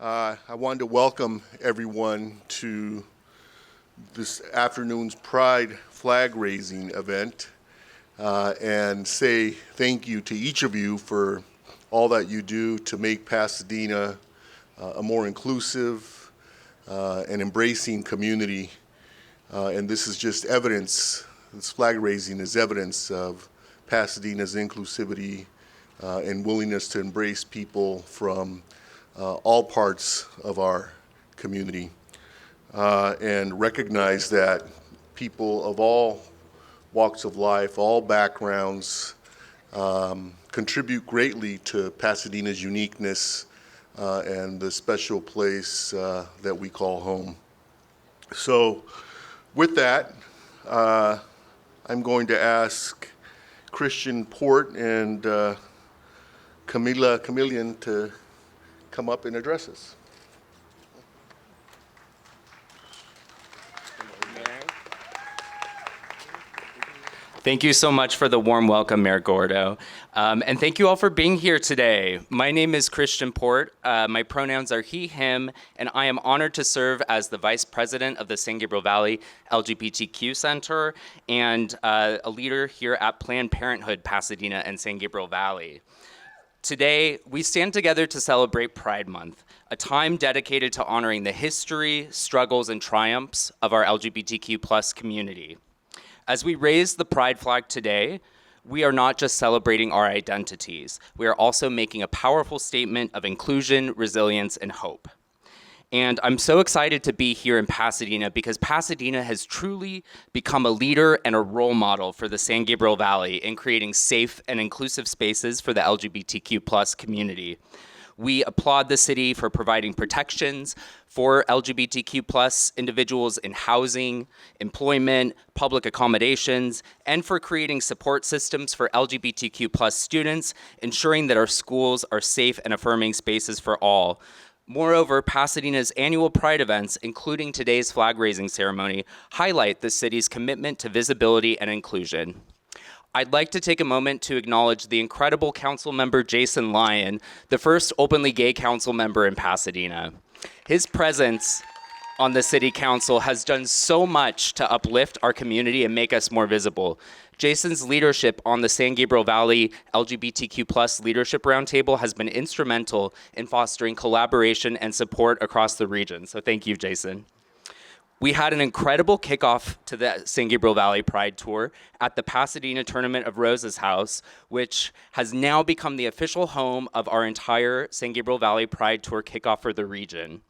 I wanted to welcome everyone to this afternoon's Pride flag raising event and say thank you to each of you for all that you do to make Pasadena a more inclusive and embracing community. And this is just evidence, this flag raising is evidence of Pasadena's inclusivity and willingness to embrace people from all parts of our community and recognize that people of all walks of life, all backgrounds, contribute greatly to Pasadena's uniqueness and the special place that we call home. So with that, I'm going to ask Christian Port and Camila Chameleon to come up and address us. Thank you so much for the warm welcome, Mayor Gordo. And thank you all for being here today. My name is Christian Port. My pronouns are he, him, and I am honored to serve as the Vice President of the San Gabriel Valley LGBTQ Center and a leader here at Planned Parenthood Pasadena and San Gabriel Valley. Today, we stand together to celebrate Pride Month, a time dedicated to honoring the history, struggles, and triumphs of our LGBTQ+ community. As we raise the Pride flag today, we are not just celebrating our identities. We are also making a powerful statement of inclusion, resilience, and hope. And I'm so excited to be here in Pasadena because Pasadena has truly become a leader and a role model for the San Gabriel Valley in creating safe and inclusive spaces for the LGBTQ+ community. We applaud the city for providing protections for LGBTQ+ individuals in housing, employment, public accommodations, and for creating support systems for LGBTQ+ students, ensuring that our schools are safe and affirming spaces for all. Moreover, Pasadena's annual Pride events, including today's flag-raising ceremony, highlight the city's commitment to visibility and inclusion. I'd like to take a moment to acknowledge the incredible council member Jason Lyon, the first openly gay council member in Pasadena. His presence on the city council has done so much to uplift our community and make us more visible. Jason's leadership on the San Gabriel Valley LGBTQ+ Leadership Roundtable has been instrumental in fostering collaboration and support across the region. So thank you, Jason. We had an incredible kickoff to the San Gabriel Valley Pride Tour at the Pasadena Tournament of Roses House, which has now become the official home of our entire San Gabriel Valley Pride Tour kickoff for the region.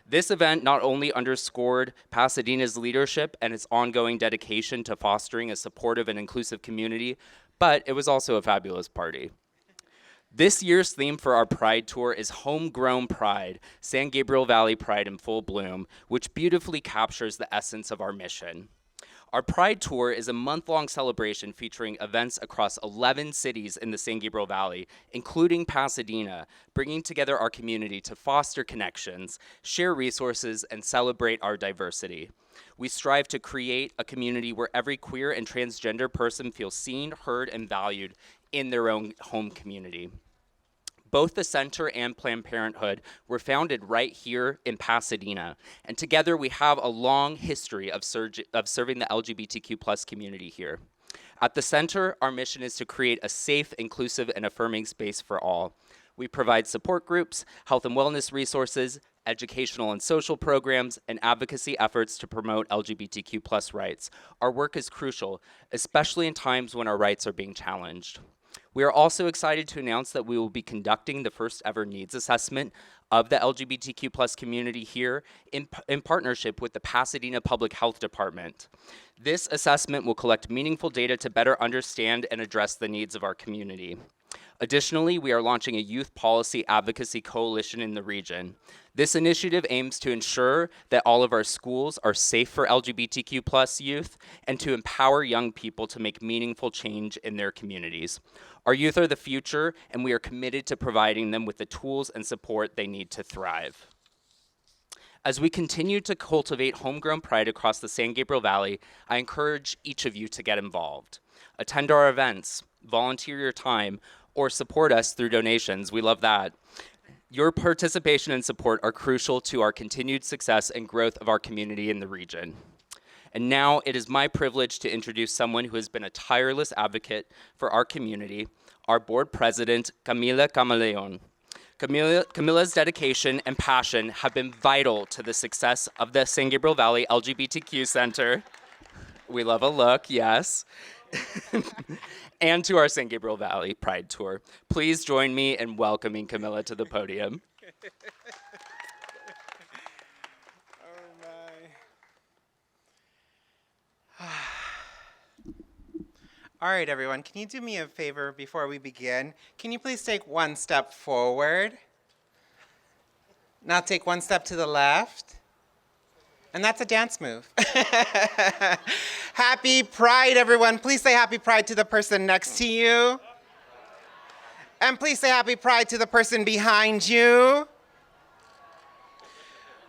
This event not only underscored Pasadena's leadership and its ongoing dedication to fostering a supportive and inclusive community, but it was also a fabulous party. This year's theme for our Pride Tour is Homegrown Pride, San Gabriel Valley Pride in Full Bloom, which beautifully captures the essence of our mission. Our Pride Tour is a month-long celebration featuring events across 11 cities in the San Gabriel Valley, including Pasadena, bringing together our community to foster connections, share resources, and celebrate our diversity. We strive to create a community where every queer and transgender person feels seen, heard, and valued in their own home community. Both the center and Planned Parenthood were founded right here in Pasadena, and together we have a long history of serving the LGBTQ+ community here. At the center, our mission is to create a safe, inclusive, and affirming space for all. We provide support groups, health and wellness resources, educational and social programs, and advocacy efforts to promote LGBTQ+ rights. Our work is crucial, especially in times when our rights are being challenged. We are also excited to announce that we will be conducting the first ever needs assessment of the LGBTQ+ community here in partnership with the Pasadena Public Health Department. This assessment will collect meaningful data to better understand and address the needs of our community. Additionally, we are launching a youth policy advocacy coalition in the region. This initiative aims to ensure that all of our schools are safe for LGBTQ+ youth and to empower young people to make meaningful change in their communities. Our youth are the future, and we are committed to providing them with the tools and support they need to thrive. As we continue to cultivate homegrown pride across the San Gabriel Valley, I encourage each of you to get involved. Attend our events, volunteer your time, or support us through donations. We love that. Your participation and support are crucial to our continued success and growth of our community in the region. And now it is my privilege to introduce someone who has been a tireless advocate for our community, our board president, Camila Camaleon. Camila's dedication and passion have been vital to the success of the San Gabriel Valley LGBTQ Center. We love a look, yes. And to our San Gabriel Valley Pride Tour. Please join me in welcoming Camila to the podium. All right, everyone, can you do me a favor before we begin? Can you please take one step forward? Now take one step to the left. And that's a dance move. Happy Pride, everyone. Please say Happy Pride to the person next to you. And please say Happy Pride to the person behind you.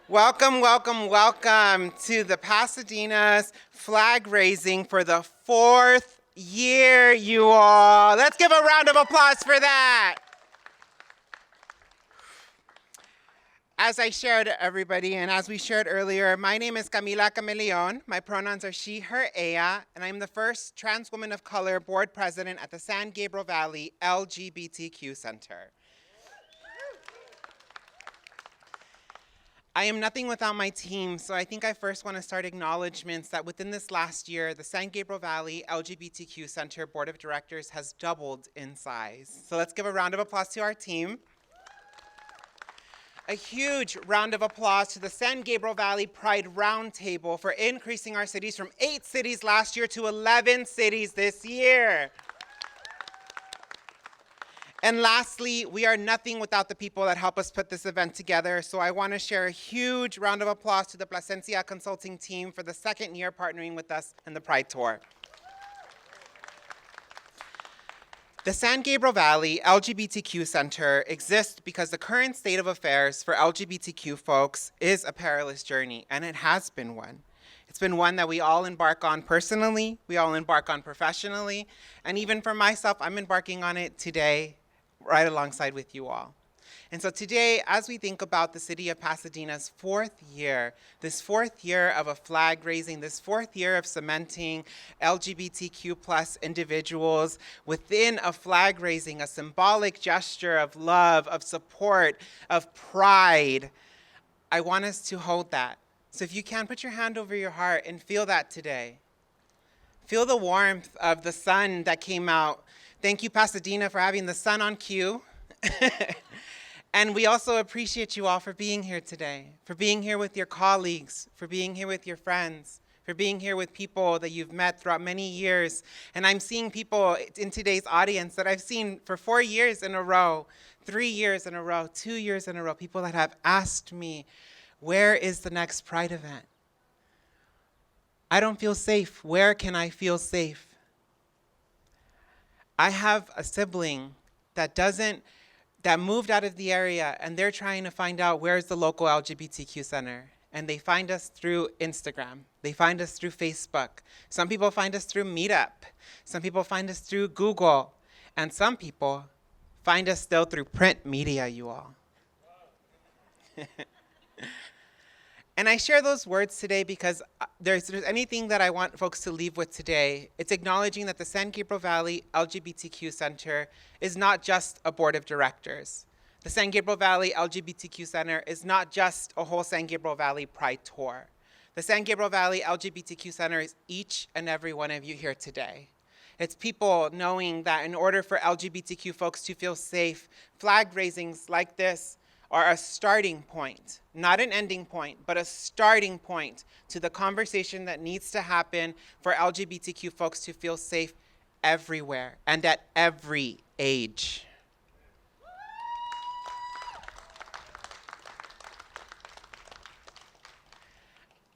Welcome, welcome, welcome to the Pasadena's flag raising for the 4th year, you all. Let's give a round of applause for that. As I shared, everybody, and as we shared earlier, my name is Camila Camaleon. My pronouns are she, her, ella, and I'm the first trans woman of color board president at the San Gabriel Valley LGBTQ Center. I am nothing without my team, so I think I first want to start acknowledgements that within this last year, the San Gabriel Valley LGBTQ Center Board of Directors has doubled in size. So let's give a round of applause to our team. A huge round of applause to the San Gabriel Valley Pride Roundtable for increasing our cities from 8 cities last year to 11 cities this year. And lastly, we are nothing without the people that help us put this event together. So I want to share a huge round of applause to the Plasencia Consulting team for the 2nd year partnering with us in the Pride Tour. The San Gabriel Valley LGBTQ Center exists because the current state of affairs for LGBTQ folks is a perilous journey, and it has been one. It's been one that we all embark on personally, we all embark on professionally, and even for myself, I'm embarking on it today, right alongside with you all. And so today, as we think about the city of Pasadena's 4th year, this 4th year of a flag raising, this 4th year of cementing LGBTQ plus individuals within a flag raising, a symbolic gesture of love, of support, of pride, I want us to hold that. So if you can, put your hand over your heart and feel that today. Feel the warmth of the sun that came out. Thank you, Pasadena, for having the sun on cue. And we also appreciate you all for being here today, for being here with your colleagues, for being here with your friends, for being here with people that you've met throughout many years. And I'm seeing people in today's audience that I've seen for 4 years in a row, 3 years in a row, 2 years in a row, people that have asked me, where is the next Pride event? I don't feel safe. Where can I feel safe? I have a sibling that moved out of the area, and they're trying to find out where's the local LGBTQ center. And they find us through Instagram. They find us through Facebook. Some people find us through Meetup. Some people find us through Google. And some people find us still through print media, you all. And I share those words today because there's anything that I want folks to leave with today. It's acknowledging that the San Gabriel Valley LGBTQ Center is not just a board of directors. The San Gabriel Valley LGBTQ Center is not just a whole San Gabriel Valley Pride Tour. The San Gabriel Valley LGBTQ Center is each and every one of you here today. It's people knowing that in order for LGBTQ folks to feel safe, flag raisings like this are a starting point, not an ending point, but a starting point to the conversation that needs to happen for LGBTQ folks to feel safe everywhere and at every age.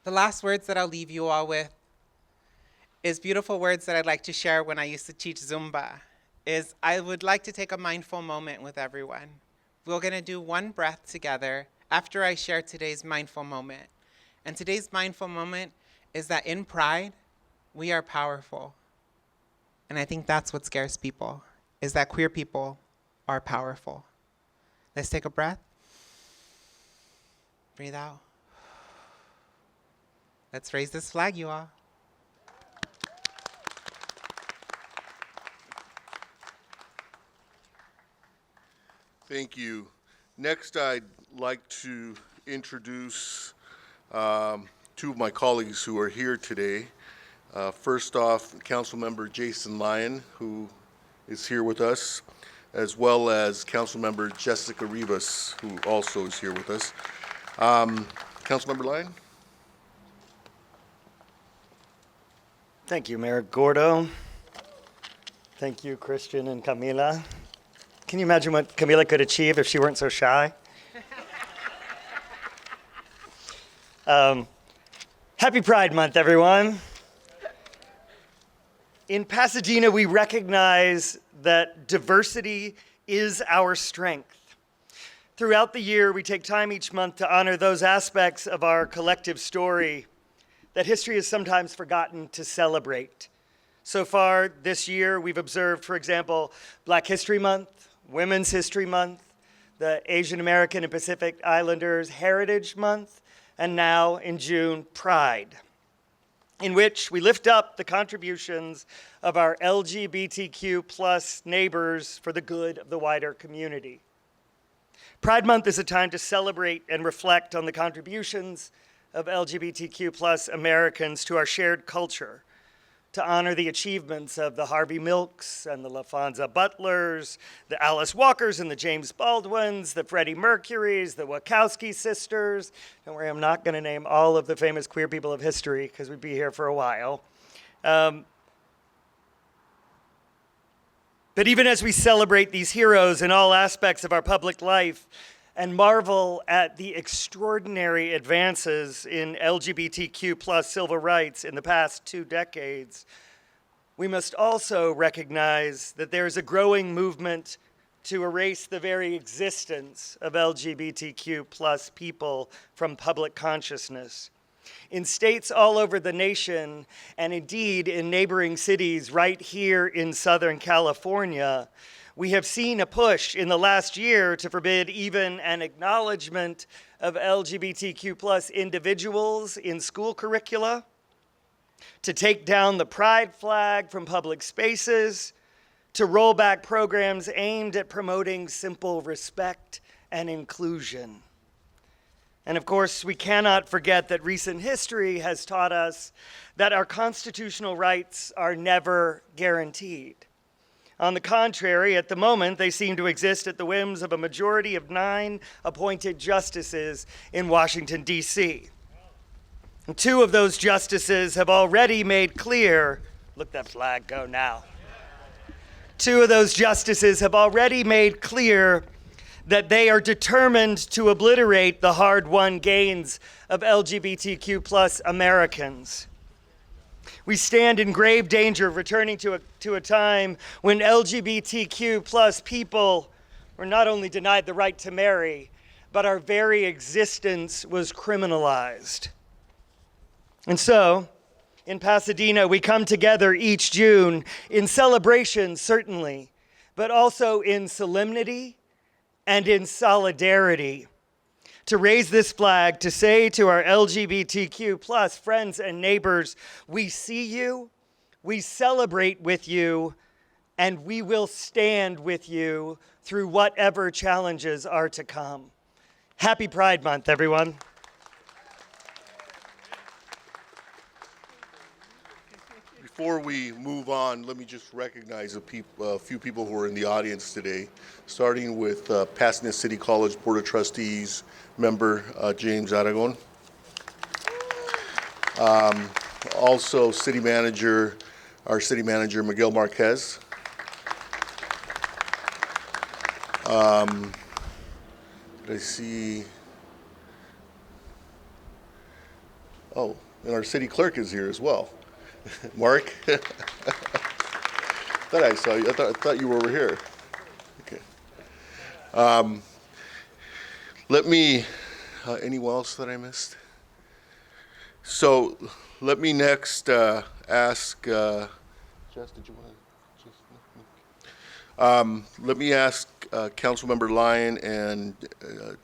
The last words that I'll leave you all with is beautiful words that I'd like to share when I used to teach Zumba, is I would like to take a mindful moment with everyone. We're going to do one breath together after I share today's mindful moment. And today's mindful moment is that in Pride, we are powerful. And I think that's what scares people, is that queer people are powerful. Let's take a breath. Breathe out. Let's raise this flag, you all. Thank you. Next, I'd like to introduce two of my colleagues who are here today. First off, Councilmember Jason Lyon, who is here with us, as well as Councilmember Jessica Rivas, who also is here with us. Councilmember Lyon? Thank you, Mayor Gordo. Thank you, Christian and Camila. Can you imagine what Camila could achieve if she weren't so shy? Happy Pride Month, everyone. In Pasadena, we recognize that diversity is our strength. Throughout the year, we take time each month to honor those aspects of our collective story that history has sometimes forgotten to celebrate. So far this year, we've observed, for example, Black History Month, Women's History Month, the Asian American and Pacific Islanders Heritage Month, and now in June, Pride, in which we lift up the contributions of our LGBTQ plus neighbors for the good of the wider community. Pride Month is a time to celebrate and reflect on the contributions of LGBTQ plus Americans to our shared culture, to honor the achievements of the Harvey Milks and the LaFonza Butlers, the Alice Walkers and the James Baldwins, the Freddie Mercurys, the Wachowski sisters. Don't worry, I'm not going to name all of the famous queer people of history because we'd be here for a while. But even as we celebrate these heroes in all aspects of our public life and marvel at the extraordinary advances in LGBTQ plus civil rights in the past 2 decades, we must also recognize that there is a growing movement to erase the very existence of LGBTQ plus people from public consciousness. In states all over the nation, and indeed in neighboring cities right here in Southern California, we have seen a push in the last year to forbid even an acknowledgement of LGBTQ plus individuals in school curricula, to take down the pride flag from public spaces, to roll back programs aimed at promoting simple respect and inclusion. And of course, we cannot forget that recent history has taught us that our constitutional rights are never guaranteed. On the contrary, at the moment, they seem to exist at the whims of a majority of 9 appointed justices in Washington, D.C. And 2 of those justices have already made clear, look that flag go now. 2 of those justices have already made clear that they are determined to obliterate the hard-won gains of LGBTQ plus Americans. We stand in grave danger of returning to a time when LGBTQ plus people were not only denied the right to marry, but our very existence was criminalized. And so, in Pasadena, we come together each June in celebration, certainly, but also in solemnity and in solidarity, to raise this flag, to say to our LGBTQ plus friends and neighbors, we see you, we celebrate with you, and we will stand with you through whatever challenges are to come. Happy Pride Month, everyone. Before we move on, let me just recognize a few people who are in the audience today, starting with Pasadena City College Board of Trustees member James Aragon. Also, our city manager, Miguel Marquez. Did I see? Oh, and our city clerk is here as well. Mark? Thought I saw you. I thought you were over here. Okay. Let me, anyone else that I missed? So let me next ask, Jess, did you want to just? Let me ask Councilmember Lyon and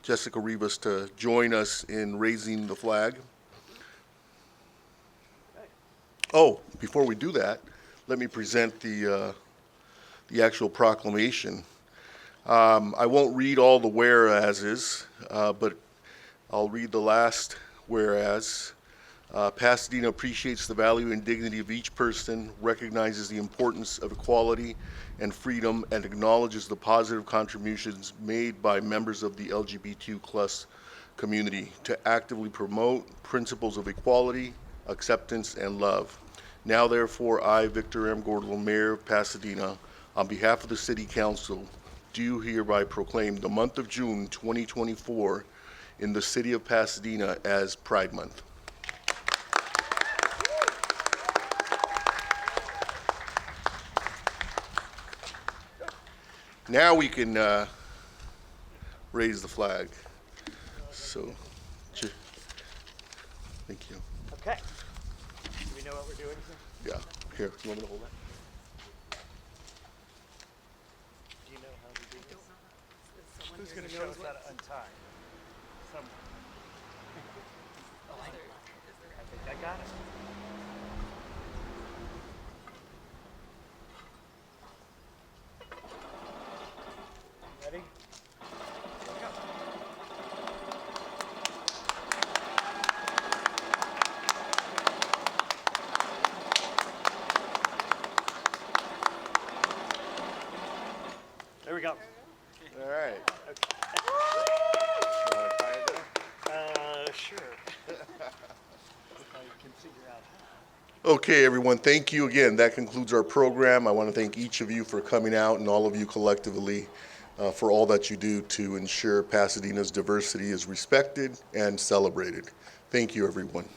Jessica Rivas to join us in raising the flag. Oh, before we do that, let me present the actual proclamation. I won't read all the whereases, but I'll read the last whereas. Pasadena appreciates the value and dignity of each person, recognizes the importance of equality and freedom, and acknowledges the positive contributions made by members of the LGBTQ+ community to actively promote principles of equality, acceptance, and love. Now, therefore, I, Victor M. Gordo, Mayor of Pasadena, on behalf of the City Council, do hereby proclaim the month of June 2024 in the City of Pasadena as Pride Month. Now we can raise the flag. So, thank you. Okay. Do we know what we're doing here? Yeah. Here, you want me to hold that? Do you know how we do this? Who's going to show us how to untie? Someone. Oh, I think I got it. Ready? Here we go. There we go. All right. Sure. I can figure out how. Okay, everyone, thank you again. That concludes our program. I want to thank each of you for coming out and all of you collectively for all that you do to ensure Pasadena's diversity is respected and celebrated. Thank you, everyone.